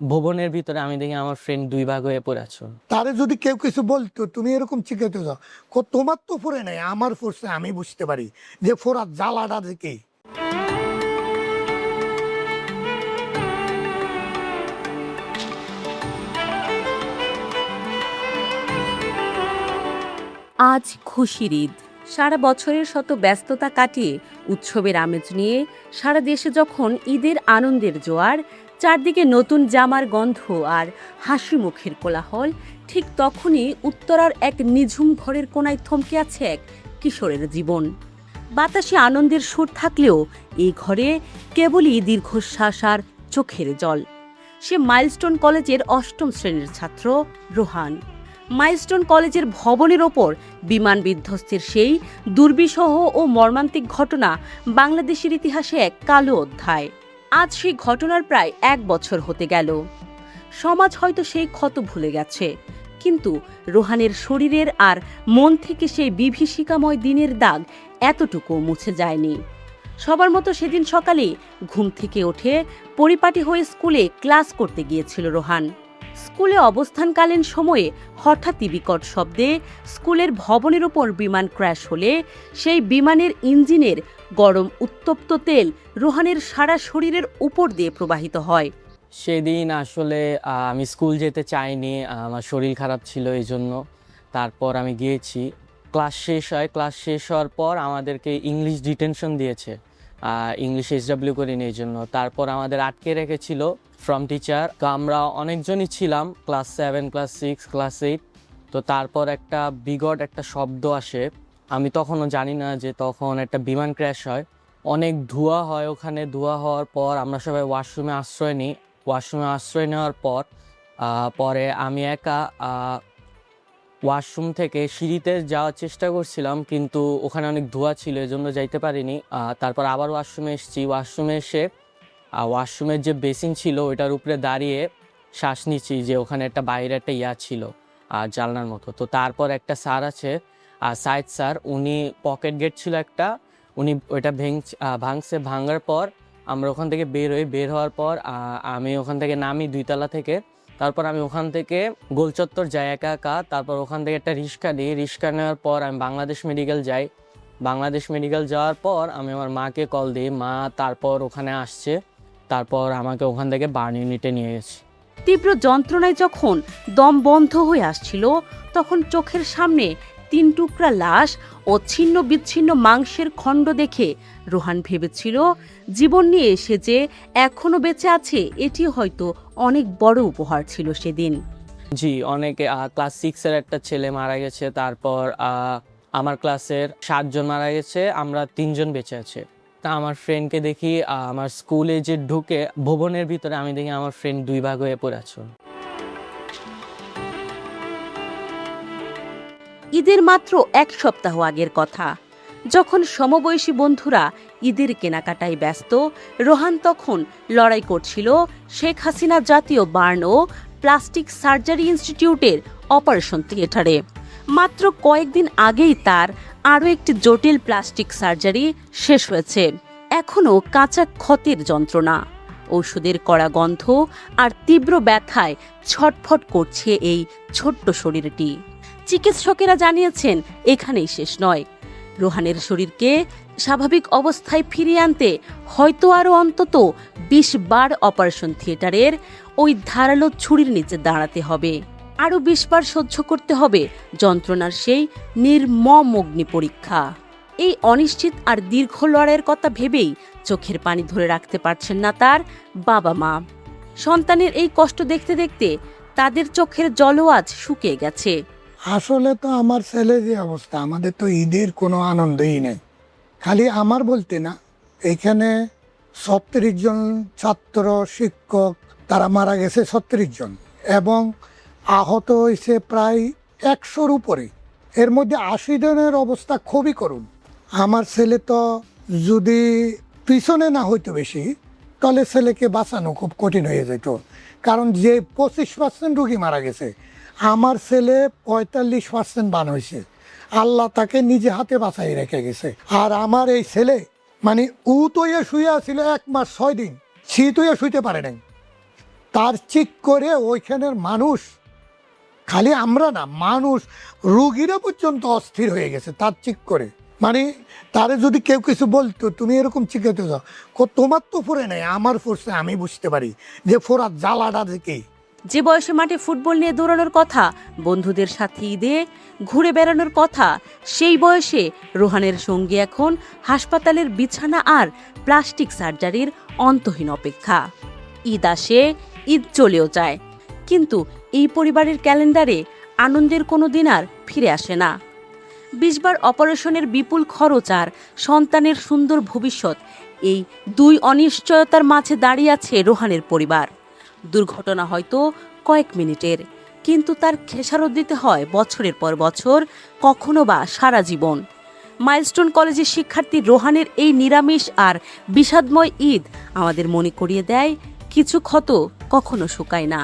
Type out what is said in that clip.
ভবনের ভিতরে আমি দেখি আমার ফ্রেন্ড ২ ভাগ হয়ে পড়ে আছে। তারে যদি কেউ কিছু বলতো, তুমি এরকম শিখাতে যাও, তোমার তো ফোরে নাই, আমার ফোরছে, আমি বুঝতে পারি যে ফোরার জ্বালাটা দেখে। আজ খুশির ঈদ। সারা বছরের শত ব্যস্ততা কাটিয়ে উৎসবের আমেজ নিয়ে সারা দেশে যখন ঈদের আনন্দের জোয়ার, চারদিকে নতুন জামার গন্ধ আর হাসি মুখের কোলাহল, ঠিক তখনই উত্তরার এক নিঝুম ঘরের কোনায় থমকে আছে এক কিশোরের জীবন। বাতাসে আনন্দের সুর থাকলেও এই ঘরে কেবলই দীর্ঘশ্বাস আর চোখের জল। সে মাইলস্টোন কলেজের ৮ম শ্রেণীর ছাত্র রোহান। মাইলস্টোন কলেজের ভবনের ওপর বিমান বিধ্বস্তের সেই দুর্বিষহ ও মর্মান্তিক ঘটনা বাংলাদেশের ইতিহাসে এক কালো অধ্যায়। আজ সেই ঘটনার প্রায় ১ বছর হতে গেল। সমাজ হয়তো সেই ক্ষত ভুলে গেছে, কিন্তু রোহানের শরীরের আর মন থেকে সেই বিভীষিকাময় দিনের দাগ এতটুকু মুছে যায়নি। সবার মতো সেদিন সকালে ঘুম থেকে উঠে পরিপাটি হয়ে স্কুলে ক্লাস করতে গিয়েছিল রোহান। স্কুলে অবস্থানকালীন সময়ে হঠাৎই বিকট শব্দে স্কুলের ভবনের ওপর বিমান ক্র্যাশ হলে সেই বিমানের ইঞ্জিনের গরম উত্তপ্ত তেল রোহানের সারা শরীরের উপর দিয়ে প্রবাহিত হয়। সেদিন আসলে আমি স্কুল যেতে চাইনি, আমার শরীর খারাপ ছিল এই জন্য। তারপর আমি গিয়েছি, ক্লাস শেষ হয়। ক্লাস শেষ হওয়ার পর আমাদেরকে ইংলিশ ডিটেনশন দিয়েছে, ইংলিশ SW করিনি এই জন্য। তারপর আমাদের আটকে রেখেছিল ফ্রম টিচার। তো আমরা অনেকজনই ছিলাম, ক্লাস 7, ক্লাস 6, ক্লাস 8। তো তারপর একটা বিকট একটা শব্দ আসে। আমি তখনও জানি না যে তখন একটা বিমান ক্র্যাশ হয়, অনেক ধোঁয়া হয়। ওখানে ধোঁয়া হওয়ার পর আমরা সবাই ওয়াশরুমে আশ্রয় নিই। ওয়াশরুমে আশ্রয় নেওয়ার পর পরে আমি একা ওয়াশরুম থেকে সিঁড়িতে যাওয়ার চেষ্টা করছিলাম, কিন্তু ওখানে অনেক ধোঁয়া ছিল, এজন্য যাইতে পারিনি। তারপর আবার ওয়াশরুমে এসেছি। ওয়াশরুমে এসে ওয়াশরুমের যে বেসিন ছিল ওইটার উপরে দাঁড়িয়ে শ্বাস নিচ্ছি, যে ওখানে একটা বাইরে একটা ছিল জানলার মতো। তো তারপর একটা স্যার আছে, সাইদ স্যার, উনি পকেট গেট ছিল একটা, উনি ওইটা ভাঙছে। ভাঙার পর আমরা ওখান থেকে বের হওয়ার পর আমি ওখান থেকে নামি 2 তলা থেকে। তারপর আমি ওখান থেকে গোলচত্বর যাই একা একা। তারপর ওখান থেকে একটা রিক্সা নিই। রিক্সা নেওয়ার পর আমি বাংলাদেশ মেডিকেল যাই। বাংলাদেশ মেডিকেল যাওয়ার পর আমি আমার মাকে কল দিই। মা তারপর ওখানে আসছে। তারপর আমাকে ওখান থেকে বার্ন ইউনিটে নিয়ে গেছে। তীব্র যন্ত্রণায় যখন দম বন্ধ হয়ে আসছিল, তখন চোখের সামনে 3 টুকরা লাশ ও ছিন্ন বিচ্ছিন্ন মাংসের খণ্ড দেখে রোহান ভেবেছিল জীবন নিয়ে সে যে এখনো বেঁচে আছে, এটি হয়তো অনেক বড় উপহার ছিল সেদিন। জি, অনেকে ক্লাস 6-এর একটা ছেলে মারা গেছে। তারপর আমার ক্লাসের 7 জন মারা গেছে, আমরা 3 জন বেঁচে আছে। তা আমার ফ্রেন্ডকে দেখি, আমার স্কুলে যে ঢুকে ভবনের ভিতরে আমি দেখি আমার ফ্রেন্ড 2 ভাগ হয়ে পড়ে আছে। ঈদের মাত্র 1 সপ্তাহ আগের কথা, যখন সমবয়সী বন্ধুরা ঈদের কেনাকাটায় ব্যস্ত, রোহান তখন লড়াই করছিল শেখ হাসিনা জাতীয় বার্ন ও প্লাস্টিক সার্জারি ইনস্টিটিউটের অপারেশন থিয়েটারে। মাত্র কয়েকদিন আগেই তার আরও একটি জটিল প্লাস্টিক সার্জারি শেষ হয়েছে। এখনও কাঁচা ক্ষতের যন্ত্রণা, ওষুধের কড়া গন্ধ আর তীব্র ব্যথায় ছটফট করছে এই ছোট্ট শরীরটি। চিকিৎসকেরা জানিয়েছেন এখানেই শেষ নয়। রোহানের শরীরকে স্বাভাবিক অবস্থায় ফিরিয়ে আনতে হয়তো আরও অন্তত 20 বার অপারেশন থিয়েটারের ওই ধারালো ছুরির নিচে দাঁড়াতে হবে। আরও 20 বার সহ্য করতে হবে যন্ত্রণার সেই নির্মম অগ্নি পরীক্ষা। এই অনিশ্চিত আর দীর্ঘ লড়াইয়ের কথা ভেবেই চোখের পানি ধরে রাখতে পারছেন না তার বাবা মা। সন্তানের এই কষ্ট দেখতে দেখতে তাদের চোখের জলও আজ শুকিয়ে গেছে। আসলে তো আমার ছেলে যে অবস্থা, আমাদের তো ঈদের কোনো আনন্দই নেই। খালি আমার বলতে না, এখানে 36 জন ছাত্র শিক্ষক তারা মারা গেছে, 36 জন, এবং আহত হয়েছে প্রায় 100-র উপরে। এর মধ্যে 80 জনের অবস্থা খুবই করুণ। আমার ছেলে তো যদি পিছনে না হইতো বেশি, তাহলে ছেলেকে বাঁচানো খুব কঠিন হয়ে যেত। কারণ যে 25% রুগী মারা গেছে, আমার ছেলে 45% বান হয়েছে। আল্লাহ তাকে নিজে হাতে বাঁচাই রেখে গেছে। আর আমার এই ছেলে মানে উ তো শুয়ে ছিল 1 মাস 6 দিন, শীত হইয়া শুইতে পারে নাই। তার চেক করে ওইখানের মানুষ, খালি আমরা না, মানুষ রুগীরা পর্যন্ত অস্থির হয়ে গেছে তার চেক করে। মানে তারে যদি কেউ কিছু বলতো তুমি এরকম চিকাতে যাও, তোমার তো ফোরে নাই, আমার ফোরছে, আমি বুঝতে পারি যে ফোরার জ্বালাটা দেখেই। যে বয়সে মাঠে ফুটবল নিয়ে দৌড়ানোর কথা, বন্ধুদের সাথে ঈদে ঘুরে বেড়ানোর কথা, সেই বয়সে রোহানের সঙ্গী এখন হাসপাতালের বিছানা আর প্লাস্টিক সার্জারির অন্তহীন অপেক্ষা। ঈদ আসে, ঈদ চলেও যায়, কিন্তু এই পরিবারের ক্যালেন্ডারে আনন্দের কোনো দিন আর ফিরে আসে না। 20 বার অপারেশনের বিপুল খরচ আর সন্তানের সুন্দর ভবিষ্যৎ, এই দুই অনিশ্চয়তার মাঝে দাঁড়িয়ে আছে রোহানের পরিবার। দুর্ঘটনা হয়তো কয়েক মিনিটের, কিন্তু তার খেসারত দিতে হয় বছরের পর বছর, কখনো বা সারা জীবন। মাইলস্টোন কলেজের শিক্ষার্থী রোহানের এই নিরামিষ আর বিষাদময় ঈদ আমাদের মনে করিয়ে দেয়, কিছু ক্ষত কখনো শুকায় না।